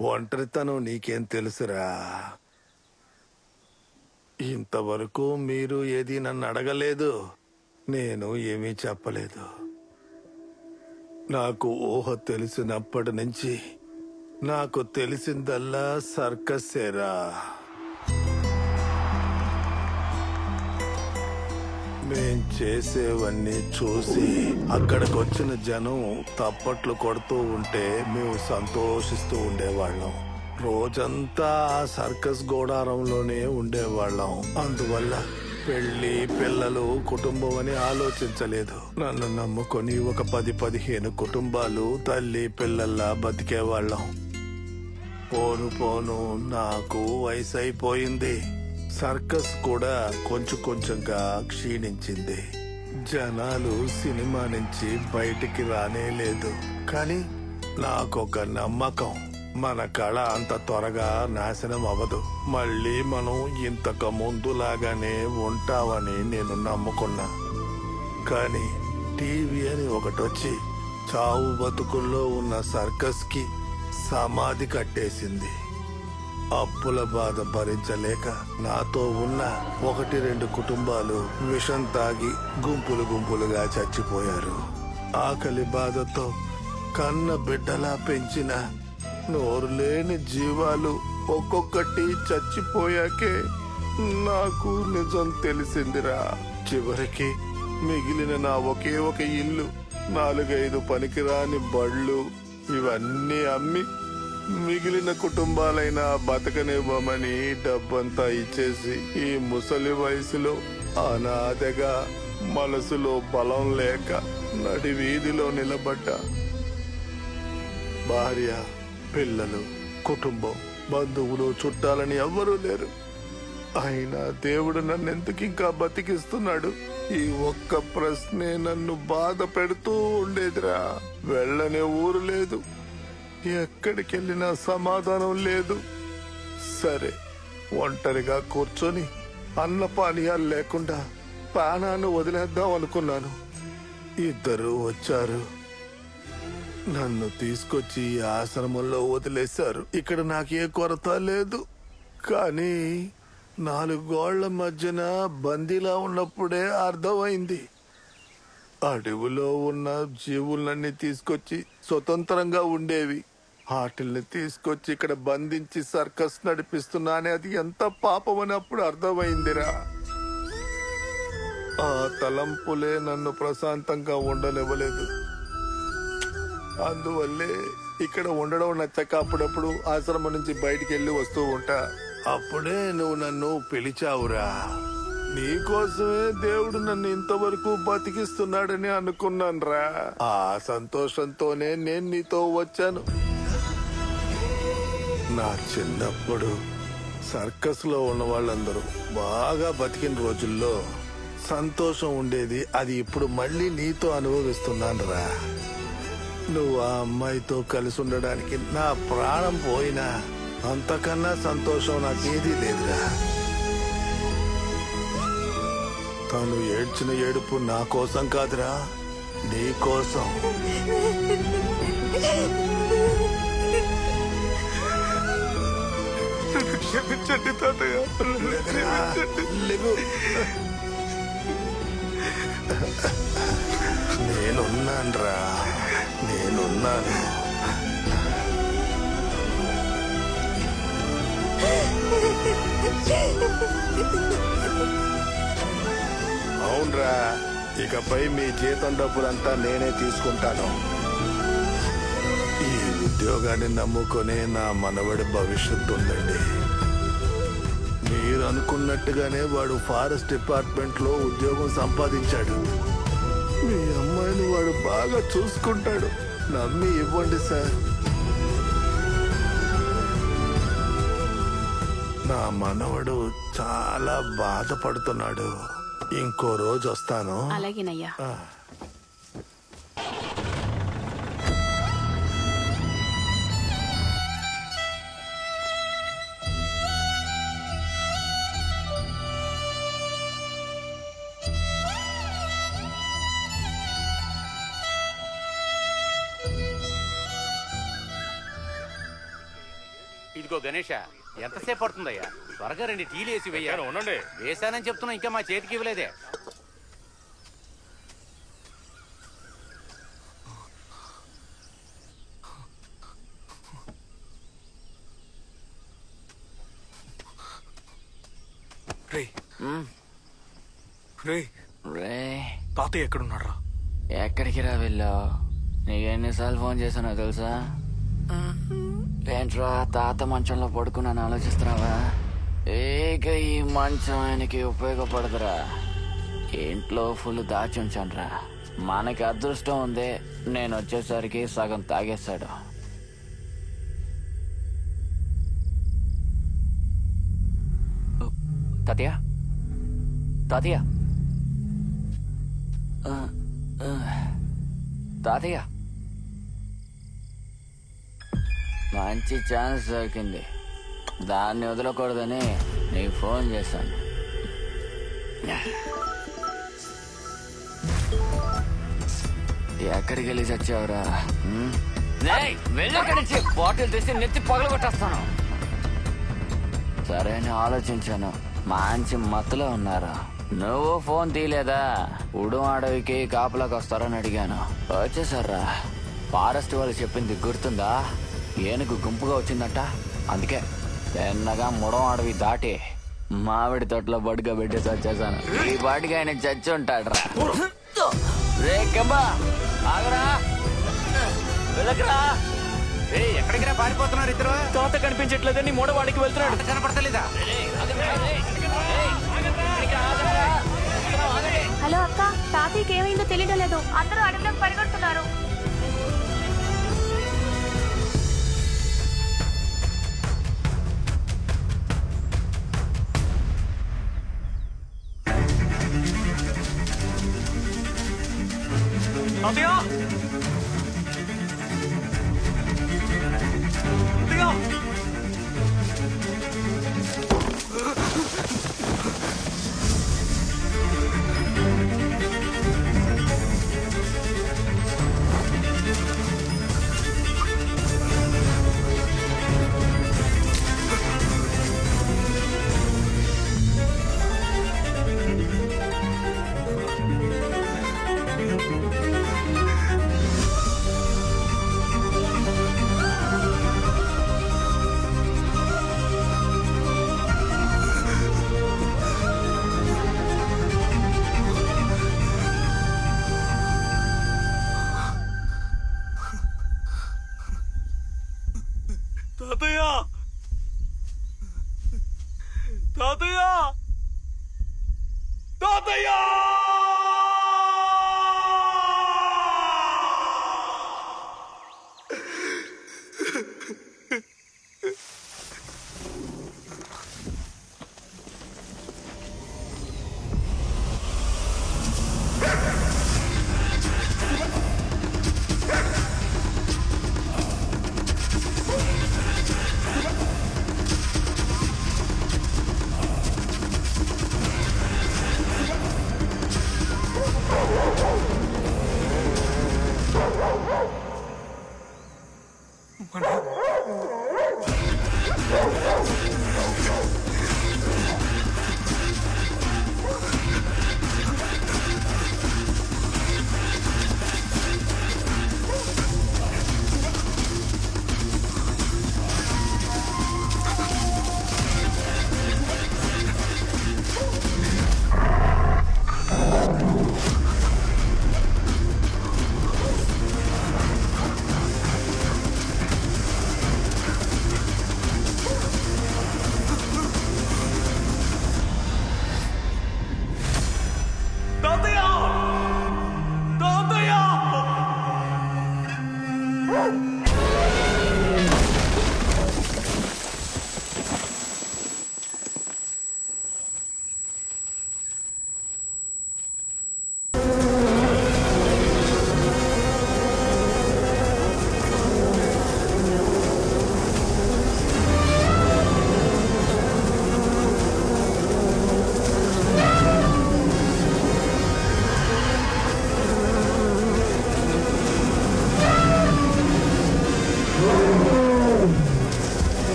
ఒంటరితనం నీకేం తెలుసురా? ఇంతవరకు మీరు ఏది నన్ను అడగలేదు, నేను ఏమీ చెప్పలేదు. నాకు ఊహ తెలిసినప్పటి నుంచి నాకు తెలిసిందల్లా సర్కస్సేరా. మేం చేసేవన్నీ చూసి అక్కడికొచ్చిన జనం తప్పట్లు కొడుతూ ఉంటే మేము సంతోషిస్తూ ఉండేవాళ్ళం. రోజంతా ఆ సర్కస్ గోడారంలోనే ఉండేవాళ్ళం. అందువల్ల పెళ్లి, పిల్లలు, కుటుంబం అని ఆలోచించలేదు. నన్ను నమ్ముకొని ఒక 10-15 కుటుంబాలు తల్లి పిల్లల్లా బతికేవాళ్ళం. పోను పోను నాకు వయసు అయిపోయింది. సర్కస్ కూడా కొంచెం కొంచెంగా క్షీణించింది. జనాలు సినిమా నుంచి బయటికి రానే లేదు. కానీ నాకొక నమ్మకం, మన కళ అంత త్వరగా నాశనం అవ్వదు. మళ్ళీ మనం ఇంతకు ముందులాగానే ఉంటామని నేను నమ్ముకున్నా. కానీ టీవీ అని ఒకటొచ్చి చావు బతుకుల్లో ఉన్న సర్కస్ కి సమాధి కట్టేసింది. అప్పుల బాధ భరించలేక నాతో ఉన్న 1-2 కుటుంబాలు విషం తాగి గుంపులు గుంపులుగా చచ్చిపోయారు. ఆకలి బాధతో కన్న బిడ్డలా పెంచిన నోరు లేని జీవాలు ఒక్కొక్కటి చచ్చిపోయాకే నాకు నిజం తెలిసిందిరా. చివరికి మిగిలిన నా ఒకే ఒక ఇల్లు, 4-5 పనికిరాని బళ్ళు, ఇవన్నీ అమ్మి మిగిలిన కుటుంబాలైనా బతకనివ్వమని డబ్బంతా ఇచ్చేసి ఈ ముసలి వయసులో అనాథగా, మనసులో బలం లేక నడి వీధిలో నిలబడ్డా. భార్య, పిల్లలు, కుటుంబం, బంధువులు, చుట్టాలని ఎవ్వరూ లేరు. అయినా దేవుడు నన్ను ఎందుకు ఇంకా బతికిస్తున్నాడు? ఈ ఒక్క ప్రశ్నే నన్ను బాధ పెడుతూ ఉండేదిరా. వెళ్ళనే ఊరు లేదు, ఎక్కడికెళ్ళినా సమాధానం లేదు. సరే, ఒంటరిగా కూర్చొని అన్నపానీయాలు లేకుండా ప్రాణాన్ని వదిలేద్దాం అనుకున్నాను. 2 వచ్చారు, నన్ను తీసుకొచ్చి ఈ ఆశ్రమంలో వదిలేశారు. ఇక్కడ నాకే కొరత లేదు. కానీ 4 గోళ్ల మధ్యన బందీలా ఉన్నప్పుడే అర్థమైంది, అడవిలో ఉన్న జీవులన్నీ తీసుకొచ్చి స్వతంత్రంగా ఉండేవి, వాటిల్ని తీసుకొచ్చి ఇక్కడ బంధించి సర్కస్ నడిపిస్తున్నానే అది ఎంత పాపమని అప్పుడు అర్థమైందిరా. ఆ తలంపులే నన్ను ప్రశాంతంగా ఉండనివ్వలేదు. అందువల్లే ఇక్కడ ఉండడం నచ్చక అప్పుడప్పుడు ఆశ్రమం నుంచి బయటికి వెళ్ళి వస్తూ ఉంటా. అప్పుడే నువ్వు నన్ను పిలిచావురా. నీకోసమే దేవుడు నన్ను ఇంతవరకు బతికిస్తున్నాడని అనుకున్నానురా. ఆ సంతోషంతోనే నేను నీతో వచ్చాను. నా చిన్నప్పుడు సర్కస్ లో ఉన్న వాళ్ళందరూ బాగా బతికిన రోజుల్లో సంతోషం ఉండేది. అది ఇప్పుడు మళ్ళీ నీతో అనుభవిస్తున్నానురా. నువ్వు ఆ అమ్మాయితో కలిసి ఉండడానికి నా ప్రాణం పోయినా అంతకన్నా సంతోషం నాకేదీ లేదురా. తను ఏడ్చిన ఏడుపు నా కోసం కాదురా, నీ కోసం. క్షమించండి తాతయ్య. నేనున్నానురా, నేనున్నాను. అవునరా, ఇకపై మీ జీతం డబ్బులంతా నేనే తీసుకుంటాను. ఈ ఉద్యోగాన్ని నమ్ముకునే నా మనవడి భవిష్యత్తు ఉందండి. మీరు అనుకున్నట్టుగానే వాడు ఫారెస్ట్ డిపార్ట్మెంట్ లో ఉద్యోగం సంపాదించాడు. మీ అమ్మాయిని వాడు బాగా చూసుకుంటాడు. నమ్మి ఇవ్వండి సార్. నా మనవడు చాలా బాధపడుతున్నాడు. ఇంకో రోజు వస్తాను. అలాగేనయ్యా. ఇదిగో గణేష, ఎంతసేపు పడుతుందయ్యా? త్వరగా 2 టీలు వేసి వెయ్యాను. ఉండండి. వేసానని చెప్తున్నా, ఇంకా మా చేతికి ఇవ్వలేదే. తాతయ్య ఎక్కడున్నారా? ఎక్కడికి రా వెళ్ళావు? నీకు ఎన్నిసార్లు ఫోన్ చేశానో తెలుసా? ఏంట్రా తాత మంచంలో పడుకున్నాను ఆలోచిస్తున్నావా? ఏక ఈ మంచం ఆయనకి ఉపయోగపడదురా. ఇంట్లో ఫుల్ దాచి ఉంచానురా. మనకి అదృష్టం ఉంది, నేను వచ్చేసరికి సగం తాగేశాడు. తాతయ్య తాతయ్య తాతయ్య, మంచి ఛాన్స్ దొరికింది, దాన్ని వదలకూడదని నీకు ఫోన్ చేశాను. ఎక్కడికి వెళ్ళి చచ్చావురా? వెళ్ళక్కడి నుంచి బాటిల్ తీసి నెత్తి పగలు కొట్టేస్తాను. సరేనే ఆలోచించాను, మంచి మత్తులో ఉన్నారు. నువ్వు ఫోన్ తీయలేదా? ఉడు అడవికి కాపలాకి వస్తారని అడిగాను, వచ్చేసారా. ఫారెస్ట్ వాళ్ళు చెప్పింది గుర్తుందా? ఏనుగు గుంపుగా వచ్చిందంట. అందుకే తిన్నగా ముడం అడవి దాటి మామిడి తోటలో బడిగా పెట్టేసి వచ్చేసాను. ఈ బాటికి ఆయన చచ్చి ఉంటాడు రా. రే కెంబా, ఆగరా, వెళ్ళకరా. ఎక్కడికి పారిపోతున్నారు ఇద్దరు? తాత కనిపించట్లేదని మూడవాడికి వెళ్తున్నాడు. కనపడతలేదా? హలో అక్క, తాతయ్యకి ఏమైందో తెలియడం లేదు, అందరూ అడవిలోకి పరిగెడుతున్నారు.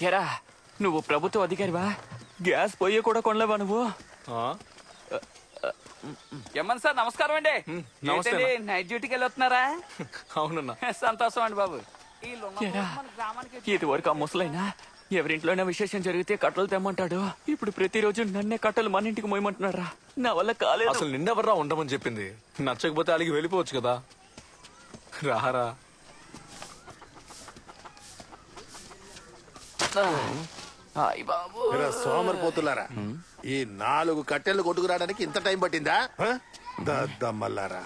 ఎరా నువ్వు ప్రభుత్వ అధికారివా? గ్యాస్ పొయ్యి కూడా కొనలేవా నువ్వు? ఏమన్నా సార్ నమస్కారం అండి. నైట్ డ్యూటీకి వెళ్ళొస్తున్నారా? అవునన్నా. సంతోషం అండి బాబు. ఇది వరకు ఆ ముసలైనా ఎవరింట్లోనే విశేషం జరిగితే కట్టలు తెమ్మంటాడు. ఇప్పుడు ప్రతిరోజు నన్నే కట్టలు మన ఇంటికి మోయమంటున్నారా? నా వల్ల కాలేదు. అసలు నిన్నెవర్రా ఉండమని చెప్పింది? నచ్చకపోతే అలిగి వెళ్ళిపోవచ్చు కదా. రారా. సోమరిపోతులారా, ఈ 4 కట్టెలు కొట్టుకురావడానికి ఇంత టైం పట్టిందా? దద్దమ్మల్లారా.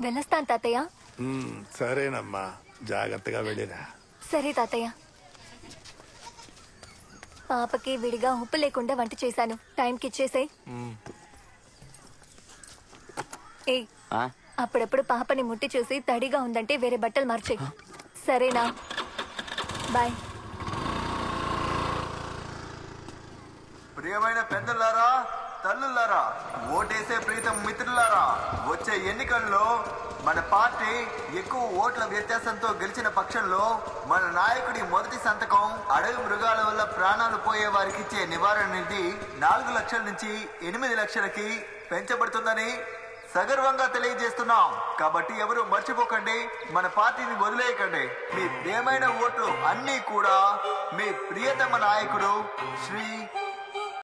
వెళ్ళొస్తాను తాతయ్య. సరేనమ్మా, జాగ్రత్తగా వెళ్ళిరా. సరే తాతయ్య. పాపకి విడిగా ఉప్పు లేకుండా వంట చేశాను. టైంకి ఇచ్చేసేయ్. ఏ అప్పుడప్పుడు పాపని ముట్టి చూసి తడిగా ఉందంటే వేరే బట్టలు మార్చేయ్. సరేనా? బాయ్. ప్రియమైన పెద్దలారా, తల్లులారా, ఓటేసే ప్రీతం మిత్రులారా, వచ్చే ఎన్నికల్లో మన పార్టీ ఎక్కువ ఓట్ల వ్యత్యాసంతో గెలిచిన పక్షంలో మన నాయకుడి మొదటి సంతకం అడవి మృగాల వల్ల ప్రాణాలు పోయే వారికి ఇచ్చే నివారణ నిధి 4 లక్షల నుంచి 8 లక్షలకి పెంచబడుతుందని సగర్వంగా తెలియజేస్తున్నాం. కాబట్టి ఎవరు మర్చిపోకండి, మన పార్టీని వదిలేయకండి. మీ ప్రియమైన ఓట్లు అన్నీ కూడా మీ ప్రియతమ నాయకుడు శ్రీ